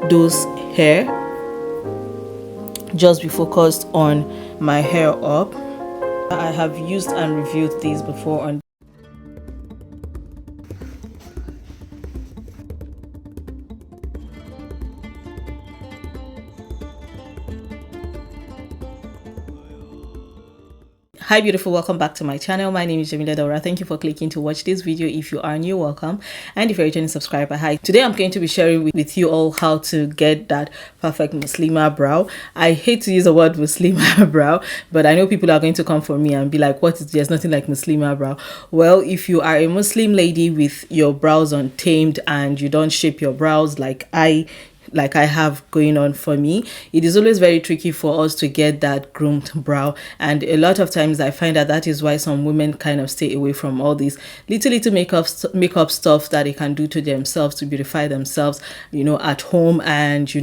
those hair, just be focused on my hair up. I have used and reviewed these before on Hi beautiful, welcome back to my channel. My name is Jamila Daura. Thank you for clicking to watch this video. If you are new, welcome, and if you're a returning subscriber, hi. Today I'm going to be sharing with you all how to get that perfect Muslima brow. I hate to use the word Muslima brow, but I know people are going to come for me and be like, what is, there's nothing like Muslima brow. Well, if you are a Muslim lady with your brows untamed and you don't shape your brows like I have going on for me, it is always very tricky for us to get that groomed brow, and a lot of times I find that is why some women kind of stay away from all these little makeup stuff that they can do to themselves to beautify themselves, at home, and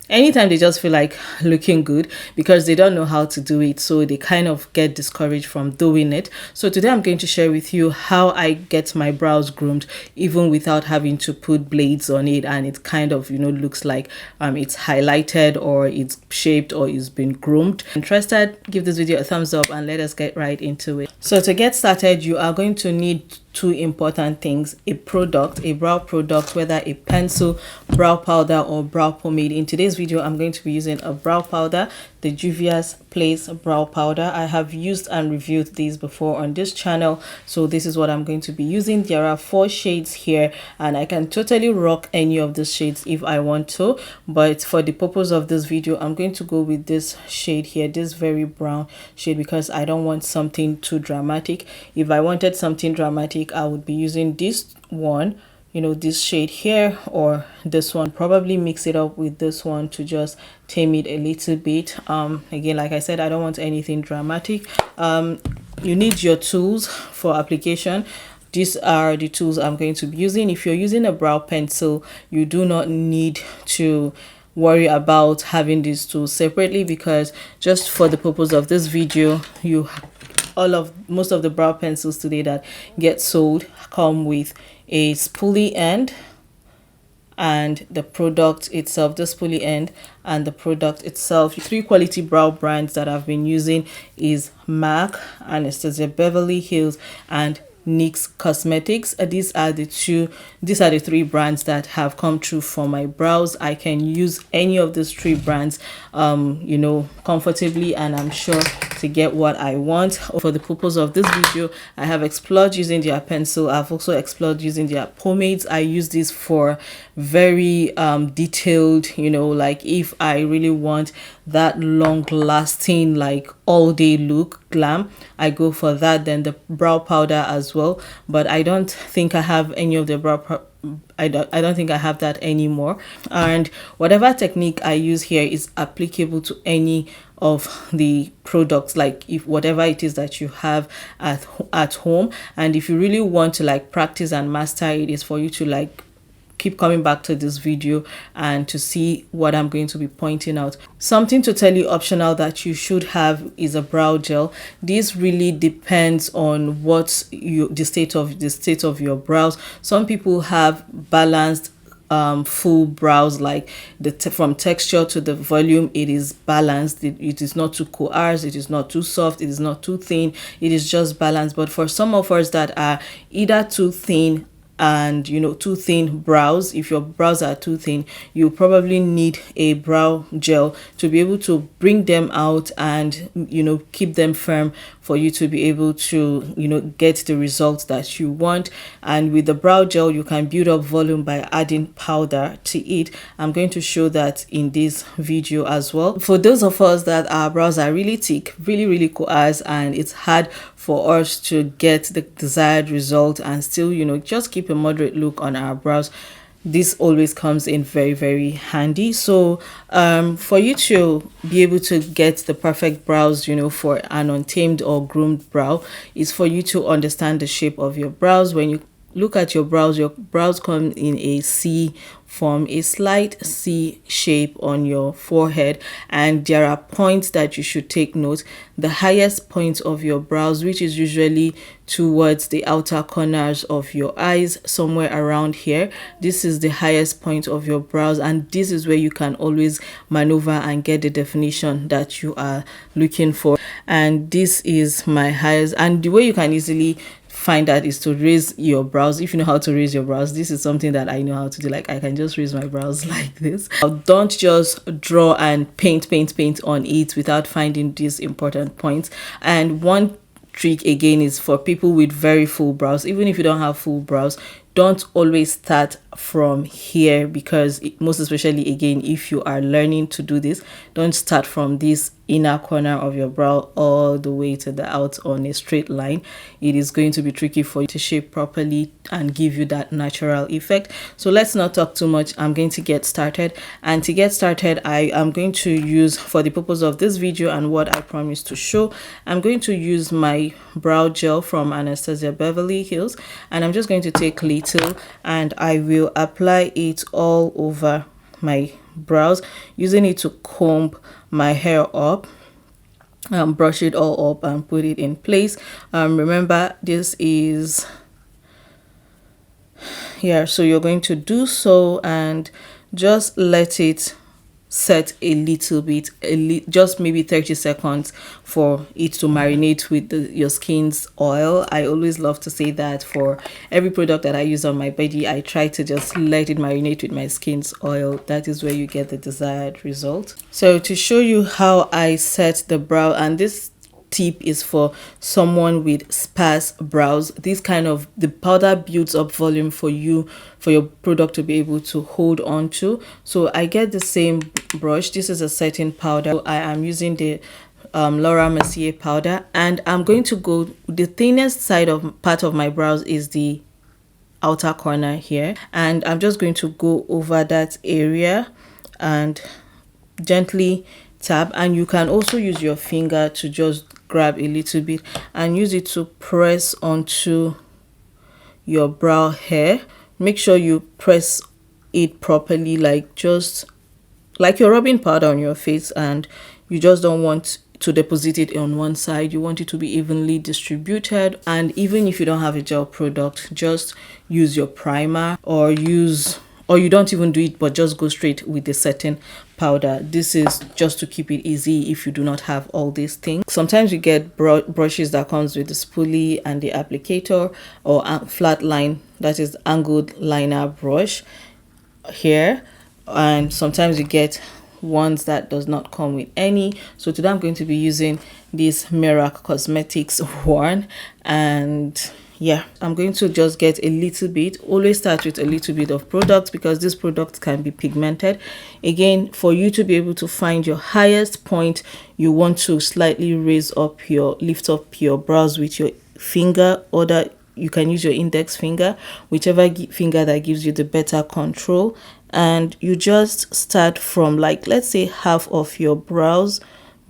anytime they just feel like looking good, because they don't know how to do it, so they kind of get discouraged from doing it. So today I'm going to share with you how I get my brows groomed even without having to put blades on it, and it kind of looks like it's highlighted or it's shaped or it's been groomed. Interested? Give this video a thumbs up and let us get right into it. So to get started, you are going to need two important things: a brow product, whether a pencil, brow powder, or brow pomade. In today's video I'm going to be using a brow powder, the Juvia's Place brow powder. I have used and reviewed these before on this channel, so this is what I'm going to be using. There are 4 shades here, and I can totally rock any of the shades if I want to, but for the purpose of this video I'm going to go with this shade here, this very brown shade, because I don't want something too dramatic. If I wanted something dramatic, I would be using this one, this shade here, or this one. Probably mix it up with this one to just tame it a little bit. Again, like I said, I don't want anything dramatic. You need your tools for application. These are the tools I'm going to be using. If you're using a brow pencil, you do not need to worry about having these tools separately, because just for the purpose of this video, most of the brow pencils today that get sold come with a spoolie end and the product itself, the spoolie end and the product itself. 3 quality brow brands that I've been using is MAC, Anastasia Beverly Hills, and NYX Cosmetics. These are the 3 brands that have come true for my brows. I can use any of these 3 brands comfortably, and I'm sure to get what I want. For the purpose of this video, I have explored using their pencil. I've also explored using their pomades. I use this for very detailed, like if I really want that long lasting, like all day look glam, I go for that. Then the brow powder as well, but I don't think I have any of the brow I don't think I have that anymore. And whatever technique I use here is applicable to any of the products, like if whatever it is that you have at home. And if you really want to like practice and master it, is for you to like keep coming back to this video and to see what I'm going to be pointing out. Something totally optional that you should have is a brow gel. This really depends on the state of your brows. Some people have balanced full brows, like from texture to the volume, it is balanced. It is not too coarse, it is not too soft, it is not too thin, it is just balanced. But for some of us that are either too thin and too thin brows, if your brows are too thin, you probably need a brow gel to be able to bring them out and keep them firm for you to be able to get the results that you want. And with the brow gel, you can build up volume by adding powder to it. I'm going to show that in this video as well. For those of us that our brows are really thick, really coarse, and it's hard for us to get the desired result and still just keep a moderate look on our brows, this always comes in very handy. So for you to be able to get the perfect brows for an untamed or groomed brow, is for you to understand the shape of your brows. When you look at your brows come in a C form, a slight C shape on your forehead, and there are points that you should take note. The highest point of your brows, which is usually towards the outer corners of your eyes, somewhere around here, this is the highest point of your brows, and this is where you can always maneuver and get the definition that you are looking for. And this is my highest, and the way you can easily find that is to raise your brows. If you know how to raise your brows, this is something that I know how to do. Like, I can just raise my brows like this. Don't just draw and paint on it without finding these important points. And one trick again is for people with very full brows. Even if you don't have full brows, don't always start from here, because most especially again, if you are learning to do this, don't start from this inner corner of your brow all the way to the out on a straight line. It is going to be tricky for you to shape properly and give you that natural effect. So let's not talk too much. I'm going to get started, and to get started, I am going to use, for the purpose of this video and what I promised to show, I'm going to use my brow gel from Anastasia Beverly Hills, and I'm just going to take little and I will apply it all over my brows, using it to comb my hair up, brush it all up and put it in place. Remember, this is here, so you're going to do so and just let it set a little bit, just maybe 30 seconds for it to marinate with your skin's oil. I always love to say that for every product that I use on my body, I try to just let it marinate with my skin's oil. That is where you get the desired result. So to show you how I set the brow, and this tip is for someone with sparse brows, this kind of, the powder builds up volume for you, for your product to be able to hold on to. So I get the same brush. This is a setting powder. I am using the Laura Mercier powder, and I'm going to go, the thinnest side of part of my brows is the outer corner here, and I'm just going to go over that area and gently tap. And you can also use your finger to just grab a little bit and use it to press onto your brow hair. Make sure you press it properly, like just like you're rubbing powder on your face, and you just don't want to deposit it on one side. You want it to be evenly distributed. And even if you don't have a gel product, just use your primer, or you don't even do it, but just go straight with the setting powder. This is just to keep it easy if you do not have all these things. Sometimes you get brushes that comes with the spoolie and the applicator, or a flat line, that is angled liner brush here, and sometimes you get ones that does not come with any. So today I'm going to be using this Mirac Cosmetics one, and yeah, I'm going to just get a little bit. Always start with a little bit of product, because this product can be pigmented. Again, for you to be able to find your highest point, you want to slightly lift up your brows with your finger, or that you can use your index finger, whichever finger that gives you the better control. And you just start from, like, let's say half of your brows,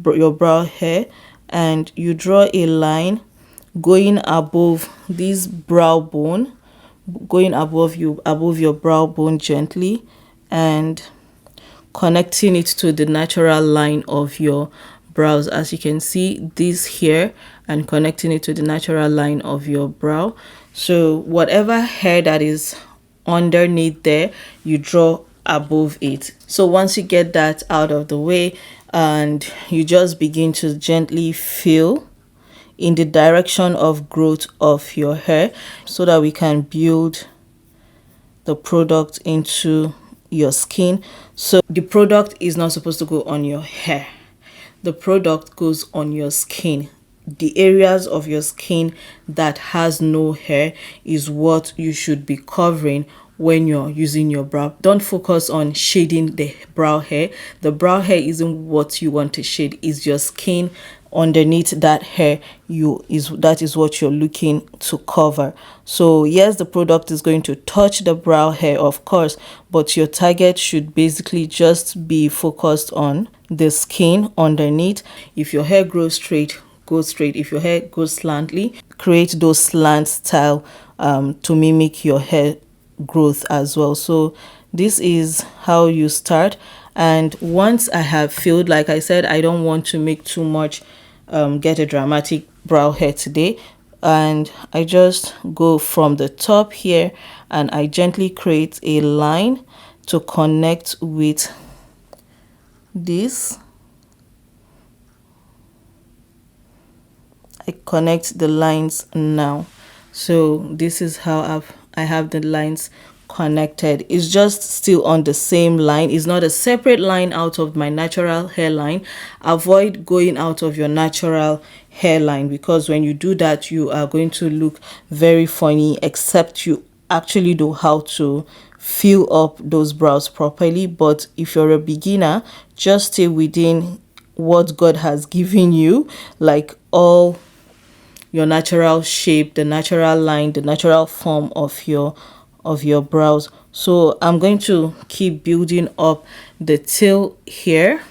your brow hair, and you draw a line going above this brow bone, going above your brow bone gently, and connecting it to the natural line of your brows, as you can see this here, and connecting it to the natural line of your brow. So whatever hair that is underneath there, you draw above it. So once you get that out of the way, and you just begin to gently fill in the direction of growth of your hair, so that we can build the product into your skin. So the product is not supposed to go on your hair. The product goes on your skin. The areas of your skin that has no hair is what you should be covering when you're using your brow. Don't focus on shading the brow hair. The brow hair isn't what you want to shade, is your skin underneath that hair. That is what you're looking to cover. So yes, the product is going to touch the brow hair, of course, but your target should basically just be focused on the skin underneath. If your hair grows straight, go straight. If your hair goes slantly, create those slant style to mimic your hair growth as well. So this is how you start. And once I have filled, like I said, I don't want to make too much, get a dramatic brow hair today, and I just go from the top here and I gently create a line to connect with this. I connect the lines now. So this is how I have the lines connected. It's just still on the same line. It's not a separate line out of my natural hairline. Avoid going out of your natural hairline, because when you do that, you are going to look very funny, except you actually know how to fill up those brows properly. But if you're a beginner, just stay within what God has given you, like all your natural shape, the natural line, the natural form of your brows. So I'm going to keep building up the tail here.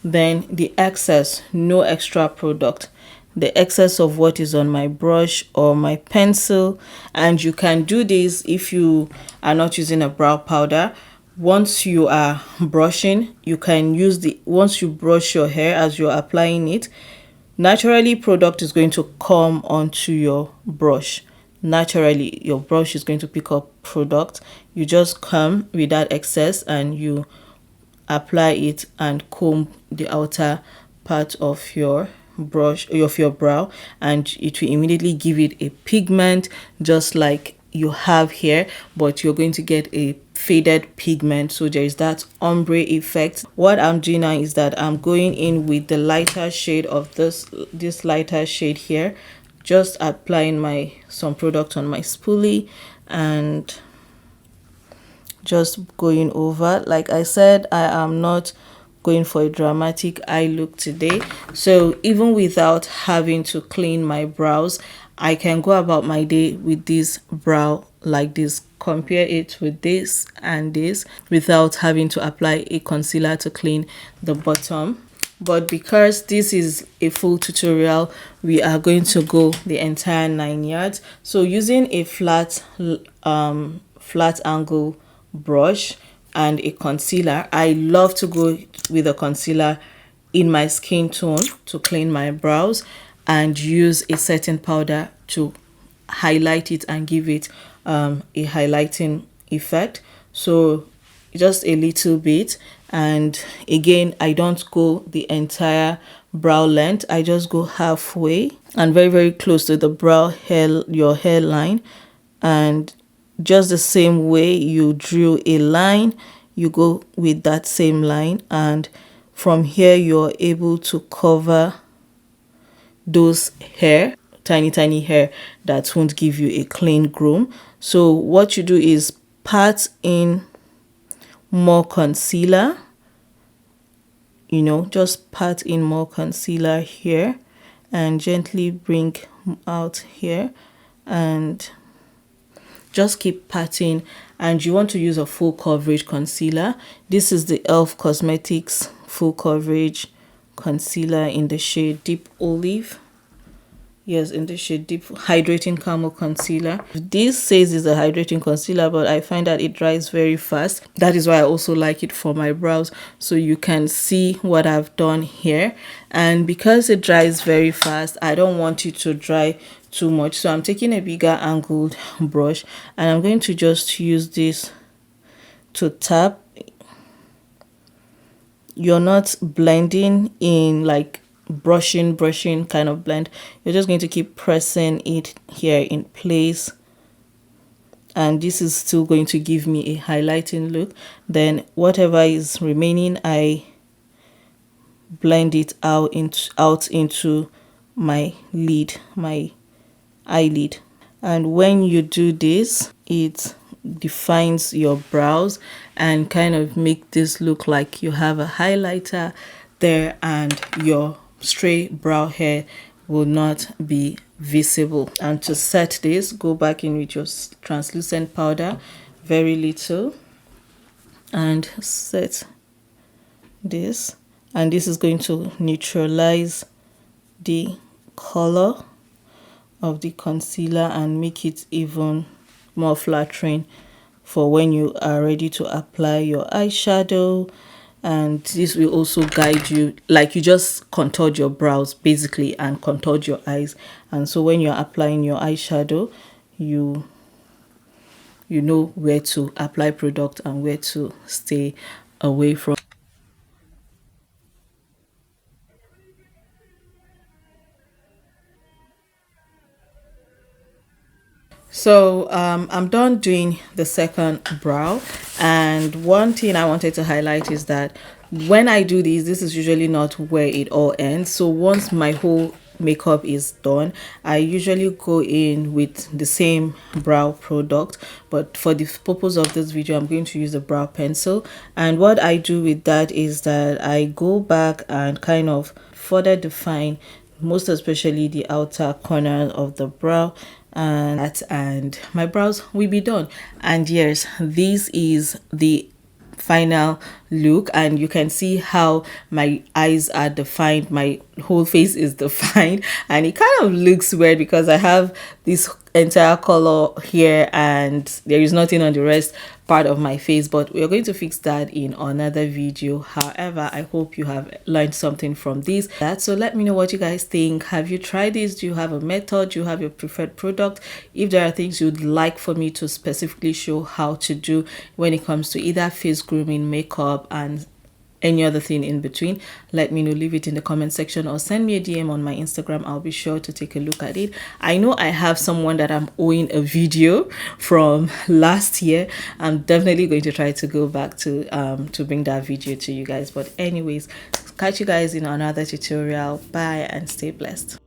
Then the excess, no extra product, the excess of what is on my brush or my pencil. And you can do this if you are not using a brow powder. Once you are brushing, you can use once you brush your hair, as you're applying it, naturally product is going to come onto your brush. Naturally your brush is going to pick up product. You just come with that excess and you apply it and comb the outer part of your brush, of your brow, and it will immediately give it a pigment, just like you have here, but you're going to get a faded pigment. So there is that ombre effect. What I'm doing now is that I'm going in with the lighter shade of this lighter shade here, just applying some product on my spoolie and just going over. Like I said, I am not going for a dramatic eye look today, so even without having to clean my brows, I can go about my day with this brow like this. Compare it with this and this without having to apply a concealer to clean the bottom. But because this is a full tutorial, we are going to go the entire 9 yards. So using a flat angle brush and a concealer, I love to go with a concealer in my skin tone to clean my brows, and use a setting powder to highlight it and give it a highlighting effect. So just a little bit, and again, I don't go the entire brow length, I just go halfway and very, very close to the your hairline. And just the same way you drew a line, you go with that same line, and from here you're able to cover those tiny hair that won't give you a clean groom. So what you do is pat in more concealer, just pat in more concealer here and gently bring out here, and just keep patting. And you want to use a full coverage concealer. This is the e.l.f. Cosmetics full coverage concealer in the shade Deep Olive. Yes, in the shade Deep Hydrating Caramel Concealer. This says it's a hydrating concealer, but I find that it dries very fast. That is why I also like it for my brows. So you can see what I've done here. And because it dries very fast, I don't want it to dry too much. So I'm taking a bigger angled brush and I'm going to just use this to tap. You're not blending in like brushing kind of blend. You're just going to keep pressing it here in place, and this is still going to give me a highlighting look. Then whatever is remaining, I blend it out into my eyelid. And when you do this, it defines your brows and kind of make this look like you have a highlighter there, and your stray brow hair will not be visible. And to set this, go back in with your translucent powder, very little, and set this, and this is going to neutralize the color of the concealer and make it even more flattering for when you are ready to apply your eyeshadow. And this will also guide you, like you just contoured your brows basically and contoured your eyes, and so when you're applying your eyeshadow, you know where to apply product and where to stay away from. So I'm done doing the second brow, and one thing I wanted to highlight is that when I do this is usually not where it all ends. So once my whole makeup is done, I usually go in with the same brow product, but for the purpose of this video I'm going to use a brow pencil. And what I do with that is that I go back and kind of further define most especially the outer corner of the brow, and my brows will be done. And yes, this is the final look, and you can see how my eyes are defined, my whole face is defined, and it kind of looks weird because I have this entire color here and there is nothing on the rest part of my face, but we're going to fix that in another video. However, I hope you have learned something from this. So let me know what you guys think. Have you tried this? Do you have a method? Do you have your preferred product? If there are things you'd like for me to specifically show how to do when it comes to either face grooming, makeup, and any other thing in between, let me know. Leave it in the comment section or send me a DM on my Instagram. I'll be sure to take a look at it. I know I have someone that I'm owing a video from last year. I'm definitely going to try to go back to bring that video to you guys. But anyways, catch you guys in another tutorial. Bye and stay blessed.